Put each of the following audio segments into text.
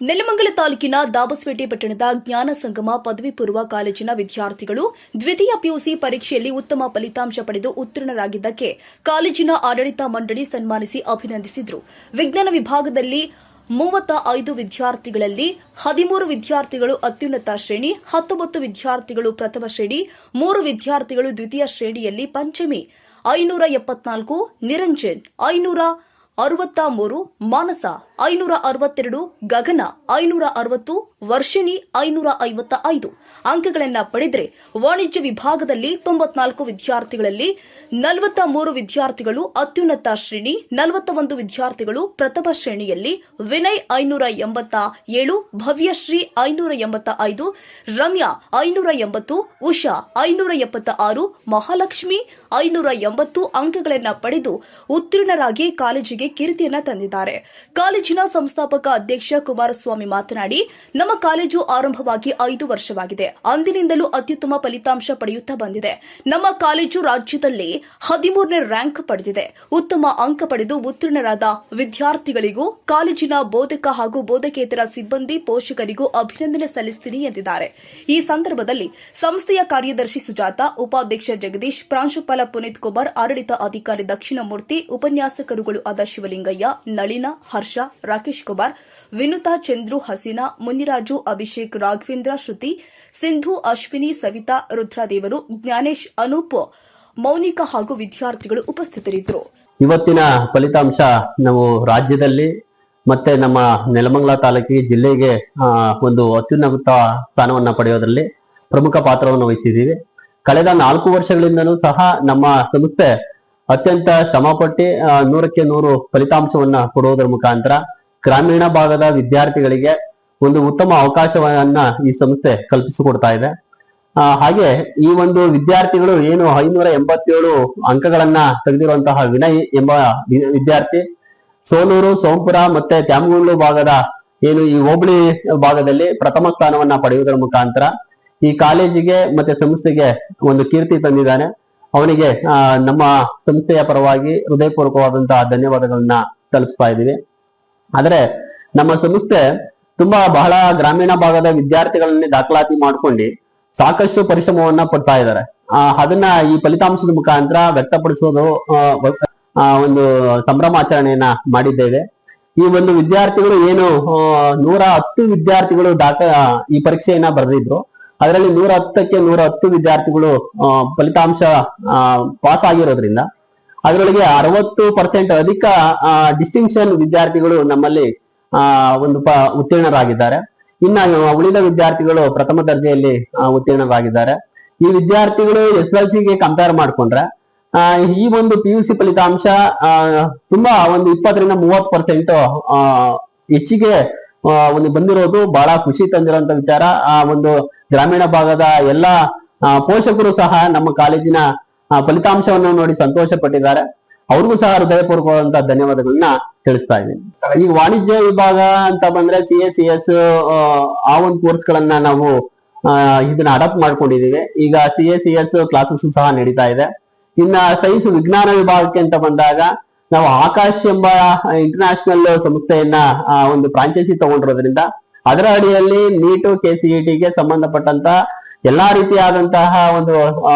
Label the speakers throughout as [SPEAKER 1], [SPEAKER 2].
[SPEAKER 1] ನೆಲಮಂಗಲ ತಾಲೂಕಿನ ದಾಬಸ್ಪೇಟೆ ಪಟ್ಟಣದ ಜ್ಞಾನ ಸಂಗಮ ಪದವಿ ಪೂರ್ವ ಕಾಲೇಜಿನ ವಿದ್ಯಾರ್ಥಿಗಳು ದ್ವಿತೀಯ ಪಿಯುಸಿ ಪರೀಕ್ಷೆಯಲ್ಲಿ ಉತ್ತಮ ಫಲಿತಾಂಶ ಪಡೆದು ಉತ್ತೀರ್ಣರಾಗಿದ್ದಕ್ಕೆ ಕಾಲೇಜಿನ ಆಡಳಿತ ಮಂಡಳಿ ಸನ್ಮಾನಿಸಿ ಅಭಿನಂದಿಸಿದರು. ವಿಜ್ಞಾನ ವಿಭಾಗದಲ್ಲಿ 35 ವಿದ್ಯಾರ್ಥಿಗಳಲ್ಲಿ 13 ವಿದ್ಯಾರ್ಥಿಗಳು ಅತ್ಯುನ್ನತ ಶ್ರೇಣಿ, 19 ವಿದ್ಯಾರ್ಥಿಗಳು ಪ್ರಥಮ ಶ್ರೇಣಿ, 3 ವಿದ್ಯಾರ್ಥಿಗಳು ದ್ವಿತೀಯ ಶ್ರೇಣಿಯಲ್ಲಿ ಪಂಚಮಿ, 574, ನಿರಂಜನ್ 563, ಮಾನಸ 562, ಗಗನ 560, ವರ್ಷಿಣಿ 555 ಅಂಕಗಳನ್ನು ಪಡೆದರೆ ವಾಣಿಜ್ಯ ವಿಭಾಗದಲ್ಲಿ 94 ವಿದ್ಯಾರ್ಥಿಗಳಲ್ಲಿ 43 ವಿದ್ಯಾರ್ಥಿಗಳು ಅತ್ಯುನ್ನತ ಶ್ರೇಣಿ, 41 ವಿದ್ಯಾರ್ಥಿಗಳು ಪ್ರಥಮ ಶ್ರೇಣಿಯಲ್ಲಿ, ವಿನಯ್ 587, ಭವ್ಯಶ್ರೀ 585, ರಮ್ಯಾ 580, ಉಷಾ 576, ಮಹಾಲಕ್ಷ್ಮಿ 580 ಅಂಕಗಳನ್ನು ಪಡೆದು ಉತ್ತೀರ್ಣರಾಗಿ ಕಾಲೇಜಿಗೆ ಕೀರ್ತಿಯನ್ನ ತಂದಿದ್ದಾರೆ. ಕಾಲೇಜಿನ ಸಂಸ್ಥಾಪಕ ಅಧ್ಯಕ್ಷ ಕುಮಾರಸ್ವಾಮಿ ಮಾತನಾಡಿ, ನಮ್ಮ ಕಾಲೇಜು ಆರಂಭವಾಗಿ 5 ವರ್ಷವಾಗಿದೆ. ಅಂದಿನಿಂದಲೂ ಅತ್ಯುತ್ತಮ ಫಲಿತಾಂಶ ಪಡೆಯುತ್ತಾ ಬಂದಿದೆ. ನಮ್ಮ ಕಾಲೇಜು ರಾಜ್ಯದಲ್ಲಿ 13ನೇ ರ್ಯಾಂಕ್ ಪಡೆದಿದೆ. ಉತ್ತಮ ಅಂಕ ಪಡೆದು ಉತ್ತೀರ್ಣರಾದ ವಿದ್ಯಾರ್ಥಿಗಳಿಗೂ ಕಾಲೇಜಿನ ಬೋಧಕ ಹಾಗೂ ಬೋಧಕೇತರ ಸಿಬ್ಬಂದಿ ಪೋಷಕರಿಗೂ ಅಭಿನಂದನೆ ಸಲ್ಲಿಸುತ್ತೀನಿ ಎಂದಿದ್ದಾರೆ. ಈ ಸಂದರ್ಭದಲ್ಲಿ ಸಂಸ್ಥೆಯ ಕಾರ್ಯದರ್ಶಿ ಸುಜಾತ, ಉಪಾಧ್ಯಕ್ಷ ಜಗದೀಶ್, ಪ್ರಾಂಶುಪಾಲ ಪುನೀತ್ ಕುಮಾರ್, ಆಡಳಿತ ಅಧಿಕಾರಿ ದಕ್ಷಿಣಮೂರ್ತಿ, ಉಪನ್ಯಾಸಕರುಗಳು ಆದ ಶಿವಲಿಂಗಯ್ಯ, ನಳಿನ, ಹರ್ಷ, ರಾಕೇಶ್ ಕುಮಾರ್, ವಿನುತಾ, ಚಂದ್ರು, ಹಸೀನಾ, ಮುನಿರಾಜು, ಅಭಿಷೇಕ್, ರಾಘವೇಂದ್ರ, ಶ್ರುತಿ, ಸಿಂಧು, ಅಶ್ವಿನಿ, ಸವಿತಾ, ರುದ್ರದೇವರು, ಜ್ಞಾನೇಶ್, ಅನೂಪ್, ಮೌನಿಕಾ ಹಾಗೂ ವಿದ್ಯಾರ್ಥಿಗಳು ಉಪಸ್ಥಿತರಿದ್ದರು.
[SPEAKER 2] ಇವತ್ತಿನ ಫಲಿತಾಂಶ ನಾವು ರಾಜ್ಯದಲ್ಲಿ ಮತ್ತೆ ನಮ್ಮ ನೆಲಮಂಗಲ ತಾಲೂಕಿಗೆ ಜಿಲ್ಲೆಗೆ ಒಂದು ಅತ್ಯುನ್ನತ ಸ್ಥಾನವನ್ನ ಪಡೆಯೋದ್ರಲ್ಲಿ ಪ್ರಮುಖ ಪಾತ್ರವನ್ನು ವಹಿಸಿದ್ದೀವಿ. ಕಳೆದ 4 ವರ್ಷಗಳಿಂದನೂ ಸಹ ನಮ್ಮ ಸಂಸ್ಥೆ ಅತ್ಯಂತ ಶ್ರಮಪಟ್ಟು 100ಕ್ಕೆ 100 ಫಲಿತಾಂಶವನ್ನ ಕೊಡುವುದರ ಮುಖಾಂತರ ಗ್ರಾಮೀಣ ಭಾಗದ ವಿದ್ಯಾರ್ಥಿಗಳಿಗೆ ಒಂದು ಉತ್ತಮ ಅವಕಾಶವನ್ನ ಈ ಸಂಸ್ಥೆ ಕಲ್ಪಿಸಿಕೊಡ್ತಾ ಇದೆ. ಹಾಗೆ ಈ ಒಂದು ವಿದ್ಯಾರ್ಥಿಗಳು ಏನು 587 ಅಂಕಗಳನ್ನ ತೆಗೆದಿರುವಂತಹ ವಿನಯ್ ಎಂಬ ವಿದ್ಯಾರ್ಥಿ ಸೋಲೂರು, ಸೋಂಪುರ ಮತ್ತೆ ತ್ಯಾಮಗೊಂಡ್ಲು ಭಾಗದ ಏನು ಈ ಹೋಬಳಿ ಭಾಗದಲ್ಲಿ ಪ್ರಥಮ ಸ್ಥಾನವನ್ನ ಪಡೆಯುವುದರ ಮುಖಾಂತರ ಈ ಕಾಲೇಜಿಗೆ ಮತ್ತೆ ಸಂಸ್ಥೆಗೆ ಒಂದು ಕೀರ್ತಿ ತಂದಿದ್ದಾನೆ. ಅವನಿಗೆ ನಮ್ಮ ಸಂಸ್ಥೆಯ ಪರವಾಗಿ ಹೃದಯಪೂರ್ವಕವಾದಂತಹ ಧನ್ಯವಾದಗಳನ್ನ ತಲುಪಿಸ್ತಾ ಇದ್ದೀವಿ. ಆದರೆ ನಮ್ಮ ಸಂಸ್ಥೆ ಬಹಳ ಗ್ರಾಮೀಣ ಭಾಗದ ವಿದ್ಯಾರ್ಥಿಗಳನ್ನೇ ದಾಖಲಾತಿ ಮಾಡ್ಕೊಂಡು ಸಾಕಷ್ಟು ಪರಿಶ್ರಮವನ್ನ ಪಡ್ತಾ ಇದ್ದಾರೆ. ಅದನ್ನ ಈ ಫಲಿತಾಂಶದ ಮುಖಾಂತರ ವ್ಯಕ್ತಪಡಿಸೋದು ಒಂದು ಸಂಭ್ರಮಾಚರಣೆಯನ್ನ ಮಾಡಿದ್ದೇವೆ. ಈ ಒಂದು ವಿದ್ಯಾರ್ಥಿಗಳು ಏನು 110 ವಿದ್ಯಾರ್ಥಿಗಳು ಈ ಪರೀಕ್ಷೆಯನ್ನ ಬರೆದಿದ್ರು. ಅದರಲ್ಲಿ 110ಕ್ಕೆ 110 ವಿದ್ಯಾರ್ಥಿಗಳು ಫಲಿತಾಂಶ ಪಾಸ್ ಆಗಿರೋದ್ರಿಂದ ಅದರೊಳಗೆ 60% ಅಧಿಕ ಡಿಸ್ಟಿಂಕ್ಷನ್ ವಿದ್ಯಾರ್ಥಿಗಳು ನಮ್ಮಲ್ಲಿ ಒಂದು ಉತ್ತೀರ್ಣರಾಗಿದ್ದಾರೆ. ಇನ್ನ ಉಳಿದ ವಿದ್ಯಾರ್ಥಿಗಳು ಪ್ರಥಮ ದರ್ಜೆಯಲ್ಲಿ ಉತ್ತೀರ್ಣರಾಗಿದ್ದಾರೆ. ಈ ವಿದ್ಯಾರ್ಥಿಗಳು SSLCಗೆ ಕಂಪೇರ್ ಮಾಡ್ಕೊಂಡ್ರೆ ಈ ಒಂದು PUC ಫಲಿತಾಂಶ ಒಂದು 20ರಿಂದ 30% ಹೆಚ್ಚಿಗೆ ಒಂದು ಬಂದಿರೋದು ಬಹಳ ಖುಷಿ ತಂದಿರುವಂತ ವಿಚಾರ. ಒಂದು ಗ್ರಾಮೀಣ ಭಾಗದ ಎಲ್ಲಾ ಪೋಷಕರು ಸಹ ನಮ್ಮ ಕಾಲೇಜಿನ ಫಲಿತಾಂಶವನ್ನು ನೋಡಿ ಸಂತೋಷ ಪಟ್ಟಿದ್ದಾರೆ. ಅವ್ರಿಗೂ ಸಹ ಹೃದಯಪೂರ್ವಕವಾದಂತಹ ಧನ್ಯವಾದಗಳನ್ನ ತಿಳಿಸ್ತಾ ಇದ್ದೀನಿ. ಈಗ ವಾಣಿಜ್ಯ ವಿಭಾಗ ಅಂತ ಬಂದ್ರೆ CA/CS ಆ ಒಂದು ಕೋರ್ಸ್ ಗಳನ್ನ ನಾವು ಇದನ್ನ ಅಡಾಪ್ಟ್ ಮಾಡ್ಕೊಂಡಿದೀವಿ. ಈಗ CA/CS ಕ್ಲಾಸಸ್ ಸಹ ನಡೀತಾ ಇದೆ. ಇನ್ನ ಸೈನ್ಸ್ ವಿಜ್ಞಾನ ವಿಭಾಗಕ್ಕೆ ಅಂತ ಬಂದಾಗ ನಾವು ಆಕಾಶ್ ಎಂಬ ಇಂಟರ್ನ್ಯಾಷನಲ್ ಸಂಸ್ಥೆಯನ್ನ ಒಂದು ಫ್ರಾಂಚೈಸಿ ತಗೊಂಡಿರೋದ್ರಿಂದ ಅದರ ಅಡಿಯಲ್ಲಿ ನೀಟ್, KCETಗೆ ಸಂಬಂಧಪಟ್ಟಂತ ಎಲ್ಲಾ ರೀತಿಯಾದಂತಹ ಒಂದು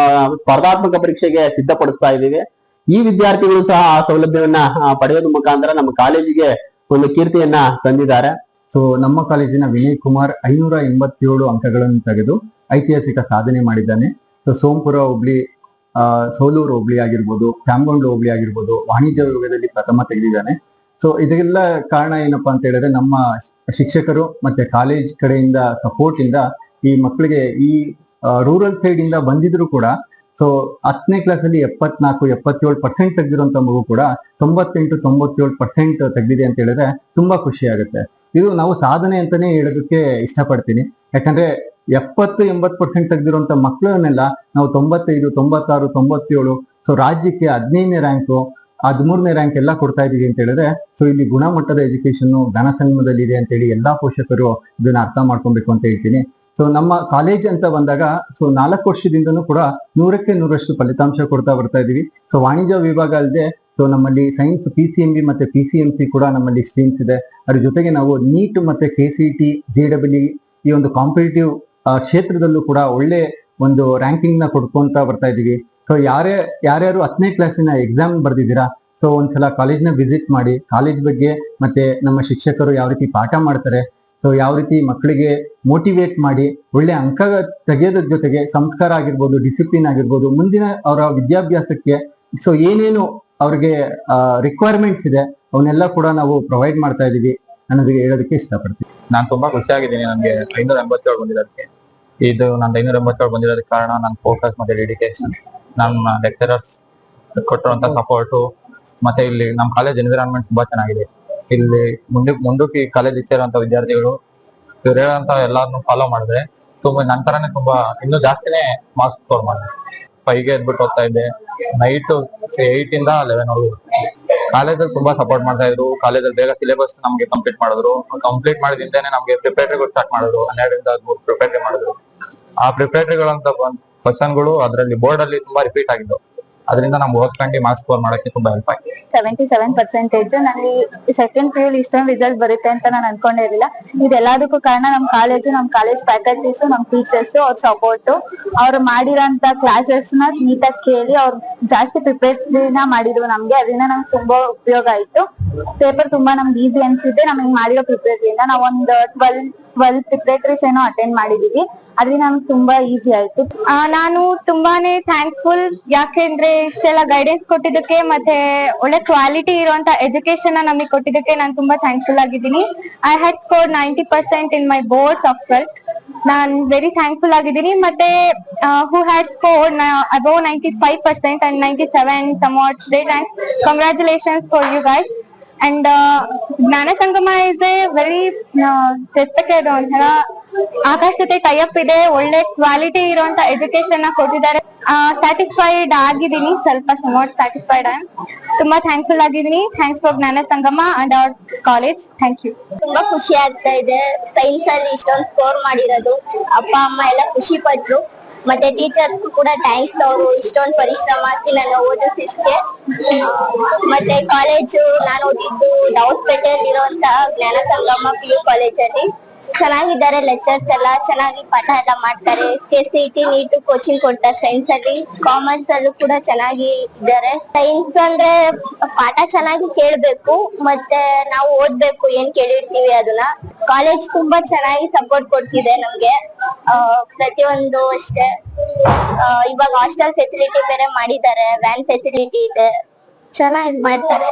[SPEAKER 2] ಸ್ಪರ್ಧಾತ್ಮಕ ಪರೀಕ್ಷೆಗೆ ಸಿದ್ಧಪಡಿಸ್ತಾ ಇದ್ದೀವಿ. ಈ ವಿದ್ಯಾರ್ಥಿಗಳು ಸಹ ಆ ಸೌಲಭ್ಯವನ್ನ ಪಡೆಯೋದ್ರ ಮುಖಾಂತರ ನಮ್ಮ ಕಾಲೇಜಿಗೆ ಒಂದು ಕೀರ್ತಿಯನ್ನ ತಂದಿದ್ದಾರೆ.
[SPEAKER 3] ಸೊ ನಮ್ಮ ಕಾಲೇಜಿನ ವಿನಯ್ ಕುಮಾರ್ 587 ಅಂಕಗಳನ್ನು ತೆಗೆದು ಐತಿಹಾಸಿಕ ಸಾಧನೆ ಮಾಡಿದ್ದಾನೆ. ಸೊ ಸೋಂಪುರ ಹೋಬಳಿ, ಸೋಲೂರು ಹೋಬಳಿ ಆಗಿರ್ಬೋದು, ತ್ಯಾಮಗೊಂಡ್ಲು ಹೋಬಳಿ ಆಗಿರ್ಬೋದು, ವಾಣಿಜ್ಯ ವಿಭಾಗದಲ್ಲಿ ಪ್ರಥಮ ತೆಗೆದಿದ್ದಾನೆ. ಸೊ ಇದೆಲ್ಲ ಕಾರಣ ಏನಪ್ಪಾ ಅಂತ ಹೇಳಿದ್ರೆ ನಮ್ಮ ಶಿಕ್ಷಕರು ಮತ್ತೆ ಕಾಲೇಜ್ ಕಡೆಯಿಂದ ಸಪೋರ್ಟ್ ಇಂದ ಈ ಮಕ್ಕಳಿಗೆ ಈ ರೂರಲ್ ಸೈಡ್ ಇಂದ ಬಂದಿದ್ರು ಕೂಡ ಸೊ 10ನೇ ಕ್ಲಾಸಲ್ಲಿ 74-77% ತೆಗೆದಿರುವಂತ ಮಗು ಕೂಡ 98-97% ತೆಗೆದಿದೆ ಅಂತ ಹೇಳಿದ್ರೆ ತುಂಬಾ ಖುಷಿ ಆಗುತ್ತೆ. ಇದು ನಾವು ಸಾಧನೆ ಅಂತಾನೆ ಹೇಳೋದಕ್ಕೆ ಇಷ್ಟಪಡ್ತೀನಿ. ಯಾಕಂದ್ರೆ 70-80% ತೆಗೆದಿರುವಂತ ಮಕ್ಕಳನ್ನೆಲ್ಲ ನಾವು 95, 96, 97 ಸೊ ರಾಜ್ಯಕ್ಕೆ 15ನೇ ರ್ಯಾಂಕು, 13ನೇ ರ್ಯಾಂಕ್ ಎಲ್ಲ ಕೊಡ್ತಾ ಇದೀವಿ ಅಂತ ಹೇಳಿದ್ರೆ ಸೊ ಇಲ್ಲಿ ಗುಣಮಟ್ಟದ ಎಜುಕೇಶನ್ ಘನಸಂಗಮದಲ್ಲಿ ಇದೆ ಅಂತ ಹೇಳಿ ಎಲ್ಲಾ ಪೋಷಕರು ಇದನ್ನ ಅರ್ಥ ಮಾಡ್ಕೊಬೇಕು ಅಂತ ಹೇಳ್ತೀನಿ. ಸೊ ನಮ್ಮ ಕಾಲೇಜ್ ಅಂತ ಬಂದಾಗ ಸೊ 4 ವರ್ಷದಿಂದನೂ ಕೂಡ 100ಕ್ಕೆ 100ರಷ್ಟು ಫಲಿತಾಂಶ ಕೊಡ್ತಾ ಬರ್ತಾ ಇದೀವಿ. ಸೊ ವಾಣಿಜ್ಯ ವಿಭಾಗ ಅಲ್ಲದೆ ಸೊ ನಮ್ಮಲ್ಲಿ ಸೈನ್ಸ್ PCMB ಮತ್ತೆ PCMC ಕೂಡ ನಮ್ಮಲ್ಲಿ ಸ್ಟ್ರೀಮ್ಸ್ ಇದೆ. ಅದ್ರ ಜೊತೆಗೆ ನಾವು ನೀಟ್ ಮತ್ತೆ KCET JEE ಈ ಒಂದು ಕಾಂಪಿಟೇಟಿವ್ ಕ್ಷೇತ್ರದಲ್ಲೂ ಕೂಡ ಒಳ್ಳೆ ಒಂದು ರ್ಯಾಂಕಿಂಗ್ ನ ಕೊಡ್ಕೊಂತ ಬರ್ತಾ ಇದೀವಿ. ಸೊ ಯಾರ್ಯಾರು 10ನೇ ಕ್ಲಾಸಿನ ಎಕ್ಸಾಮ್ ಬರ್ದಿದ್ದೀರಾ, ಸೊ ಒಂದ್ಸಲ ಕಾಲೇಜ್ನ ವಿಸಿಟ್ ಮಾಡಿ, ಕಾಲೇಜ್ ಬಗ್ಗೆ ಮತ್ತೆ ನಮ್ಮ ಶಿಕ್ಷಕರು ಯಾವ ರೀತಿ ಪಾಠ ಮಾಡ್ತಾರೆ, ಸೊ ಯಾವ ರೀತಿ ಮಕ್ಕಳಿಗೆ ಮೋಟಿವೇಟ್ ಮಾಡಿ ಒಳ್ಳೆ ಅಂಕ ತೆಗೆಯೋದ್ರ ಜೊತೆಗೆ ಸಂಸ್ಕಾರ ಆಗಿರ್ಬೋದು, ಡಿಸಿಪ್ಲಿನ್ ಆಗಿರ್ಬೋದು, ಮುಂದಿನ ಅವರ ವಿದ್ಯಾಭ್ಯಾಸಕ್ಕೆ ಸೊ ಏನೇನು ಅವ್ರಿಗೆ ರಿಕ್ವೈರ್ಮೆಂಟ್ಸ್ ಇದೆ ಅವನ್ನೆಲ್ಲ ಕೂಡ ನಾವು ಪ್ರೊವೈಡ್ ಮಾಡ್ತಾ ಇದೀವಿ ಅನ್ನೋದಕ್ಕೆ ಹೇಳೋದಕ್ಕೆ ಇಷ್ಟಪಡ್ತೀನಿ.
[SPEAKER 4] ನಾನು ತುಂಬಾ ಖುಷಿಯಾಗಿದ್ದೀನಿ. ನನಗೆ 587 ಬಂದಿರೋದಕ್ಕೆ. ಇದು ನಾನು 587 ಬಂದಿರೋದಕ್ಕೆ ಕಾರಣ ನನ್ನ ಫೋಕಸ್ ಮತ್ತೆ ಡೆಡಿಕೇಶನ್, ನಮ್ಮ ಲೆಕ್ಚರರ್ಸ್ ಕೊಟ್ಟಿರುವಂತ ಸಪೋರ್ಟು, ಮತ್ತೆ ಇಲ್ಲಿ ನಮ್ಮ ಕಾಲೇಜ್ ಎನ್ವಿರಾನ್ಮೆಂಟ್ ತುಂಬಾ ಚೆನ್ನಾಗಿದೆ. ಇಲ್ಲಿ ಮುಂದಕ್ಕೆ ಕಾಲೇಜ್ ಸೇರುವಂತ ವಿದ್ಯಾರ್ಥಿಗಳು ಇವ್ರು ಹೇಳೋಂತ ಎಲ್ಲಾರನ್ನು ಫಾಲೋ ಮಾಡಿದ್ರೆ ತುಂಬಾ ನಂತರನೇ ತುಂಬಾ ಇನ್ನೂ ಜಾಸ್ತಿನೇ ಮಾರ್ಕ್ಸ್ ಸ್ಕೋರ್ ಮಾಡಿದೆ. 5ಗೆ ಎದ್ಬಿಟ್ಟು ಹೋಗ್ತಾ ಇದ್ದೆ, ನೈಟ್ 8 ಇಂದ 11 ಕಾಲೇಜಲ್ಲಿ ತುಂಬಾ ಸಪೋರ್ಟ್ ಮಾಡ್ತಾ ಇದ್ರು. ಕಾಲೇಜಲ್ಲಿ ಬೇಗ ಸಿಲೆಬಸ್ ನಮ್ಗೆ ಕಂಪ್ಲೀಟ್ ಮಾಡಿದ್ರು. ಕಂಪ್ಲೀಟ್ ಮಾಡಿದಿಂದಾನೆ ನಮ್ಗೆ ಪ್ರಿಪೇಟರಿಗಳು ಸ್ಟಾರ್ಟ್ ಮಾಡಿದ್ರು. 12 ಇಂದ 13 ಪ್ರಿಪೇಟರಿ ಮಾಡಿದ್ರು. ಆ ಪ್ರಿಪೇಟರಿಗಳಂತ ಕ್ವಶನ್ಗಳು ಅದರಲ್ಲಿ ಬೋರ್ಡ್ ಅಲ್ಲಿ ತುಂಬಾ ರಿಪೀಟ್ ಆಗಿದ್ದು. ಅದರಿಂದ ನಮ್ಗೆ ಓದ್ಕೊಂಡು ಮಾರ್ಕ್ಸ್ ಸ್ಕೋರ್ ಮಾಡಕ್ಕೆ ತುಂಬಾ ಹೆಲ್ಪ್ ಆಗಿದೆ.
[SPEAKER 5] 77% ನನಗೆ ಸೆಕೆಂಡ್ PU ಇಷ್ಟೊಂದು ರಿಸಲ್ಟ್ ಬರುತ್ತೆ ಅಂತ ನಾನು ಅನ್ಕೊಂಡೇ ಇರಲಿಲ್ಲ. ಇದೆಲ್ಲದಕ್ಕೂ ಕಾರಣ ನಮ್ಮ ಕಾಲೇಜ್ ಫ್ಯಾಕಲ್ಟೀಸ್, ನಮ್ಮ ಟೀಚರ್ಸ್, ಅವ್ರ ಸಪೋರ್ಟ್, ಅವ್ರು ಮಾಡಿರೋಂತ ಕ್ಲಾಸಸ್ ನ ನೀಟಾಗಿ ಕೇಳಿ ಅವ್ರು ಜಾಸ್ತಿ ಪ್ರಿಪೇರ್ನ ಮಾಡಿದ್ರು ನಮ್ಗೆ. ಅದರಿಂದ ನಮ್ಗೆ ತುಂಬಾ ಉಪಯೋಗ ಆಯ್ತು. ಪೇಪರ್ ತುಂಬಾ ನಮ್ಗೆ ಈಸಿ ಅನ್ಸಿದೆ. ನಮಗೆ ಮಾಡಿರೋ ಪ್ರಿಪೇರ್ದಿಂದ ನಾವು ಒಂದು 12 ಪ್ರಿಪರೇಟರೀಸ್ ಏನೋ ಅಟೆಂಡ್ ಮಾಡಿದೀವಿ. ಅದರಿಂದ ನಮ್ಗೆ ತುಂಬಾ ಈಸಿ ಆಯ್ತು. ನಾನು ತುಂಬಾನೇ ಥ್ಯಾಂಕ್ಫುಲ್, ಯಾಕೆಂದ್ರೆ ಇಷ್ಟೆಲ್ಲ ಗೈಡೆನ್ಸ್ ಕೊಟ್ಟಿದ್ದಕ್ಕೆ ಮತ್ತೆ ಒಳ್ಳೆ ಕ್ವಾಲಿಟಿ ಇರುವಂತ ಎಜುಕೇಶನ್ ನಮಗೆ ಕೊಟ್ಟಿದ್ದಕ್ಕೆ ನಾನು ತುಂಬಾ ಥ್ಯಾಂಕ್ಫುಲ್ ಆಗಿದ್ದೀನಿ. I had scored 90% in my boards of 12th. ನಾನು ವೆರಿ ಥ್ಯಾಂಕ್ಫುಲ್ ಆಗಿದ್ದೀನಿ. ಮತ್ತೆ who had scored above 95% and 97 somewhat great, and congratulations for you guys. And ಜ್ಞಾನ ಸಂಗಮ is a very respected ಒಂಥರ ಆಕಾಶ್ ಜೊತೆ ಟೈಅಪ್ ಇದೆ. ಒಳ್ಳೆ ಕ್ವಾಲಿಟಿ ಇರುವಂತ ಎಜುಕೇಶನ್ ನ ಕೊಟ್ಟಿದ್ದಾರೆ. ಸ್ಯಾಟಿಸ್ಫೈಡ್ ಆಗಿದ್ದೀನಿ, ಸ್ವಲ್ಪ ಸಮೌಟ್ ಸ್ಯಾಟಿಸ್ಫೈಡ್. ತುಂಬಾ ಥ್ಯಾಂಕ್ಫುಲ್ ಆಗಿದ್ದೀನಿ. Thanks for Jnana Sangama and our college. Thank you.
[SPEAKER 6] ತುಂಬಾ ಖುಷಿ ಆಗ್ತಾ ಇದೆ ಸೈನ್ಸ್ ಅಲ್ಲಿ ಇಷ್ಟೊಂದು ಸ್ಕೋರ್ ಮಾಡಿರೋದು. ಅಪ್ಪ ಅಮ್ಮ ಎಲ್ಲ ಖುಷಿ ಪಟ್ರು. ಮತ್ತೆ ಟೀಚರ್ಸ್ ಕೂಡ ಥ್ಯಾಂಕ್ಸ್, ಅವರು ಇಷ್ಟೊಂದು ಪರಿಶ್ರಮ ಹಾಕಿ ನಾನು ಓದಿಸಿದ್ಕೆ. ಮತ್ತೆ ಕಾಲೇಜು ನಾನು ಓದಿದ್ದು ದಾವಸ್ಪೇಟೆಯಲ್ಲಿ ಇರುವಂತ ಜ್ಞಾನ ಸಂಗಮ PU ಕಾಲೇಜಲ್ಲಿ. ಚೆನ್ನಾಗಿದ್ದಾರೆ ಲೆಕ್ಚರ್ಸ್ ಎಲ್ಲ, ಚೆನ್ನಾಗಿ ಪಾಠ ಎಲ್ಲ ಮಾಡ್ತಾರೆ. KCET ನೀಟ್ ಕೋಚಿಂಗ್ ಕೊಡ್ತಾರೆ ಸೈನ್ಸ್ ಅಲ್ಲಿ. ಕಾಮರ್ಸ್ ಅಲ್ಲೂ ಕೂಡ ಚೆನ್ನಾಗಿ ಇದ್ದಾರೆ. ಸೈನ್ಸ್ ಅಂದ್ರೆ ಪಾಠ ಚೆನ್ನಾಗಿ ಕೇಳ್ಬೇಕು, ಮತ್ತೆ ನಾವು ಓದ್ಬೇಕು, ಏನ್ ಕೇಳಿರ್ತೀವಿ ಅದನ್ನ. ಕಾಲೇಜ್ ತುಂಬಾ ಚೆನ್ನಾಗಿ ಸಪೋರ್ಟ್ ಕೊಡ್ತಿದೆ ನಮ್ಗೆ. ಪ್ರತಿಯೊಂದು ಅಷ್ಟೇ. ಇವಾಗ ಹಾಸ್ಟೆಲ್ ಫೆಸಿಲಿಟಿ ಬೇರೆ ಮಾಡಿದ್ದಾರೆ, ವ್ಯಾನ್ ಫೆಸಿಲಿಟಿ ಇದೆ, ಚೆನ್ನಾಗಿ ಮಾಡ್ತಾರೆ.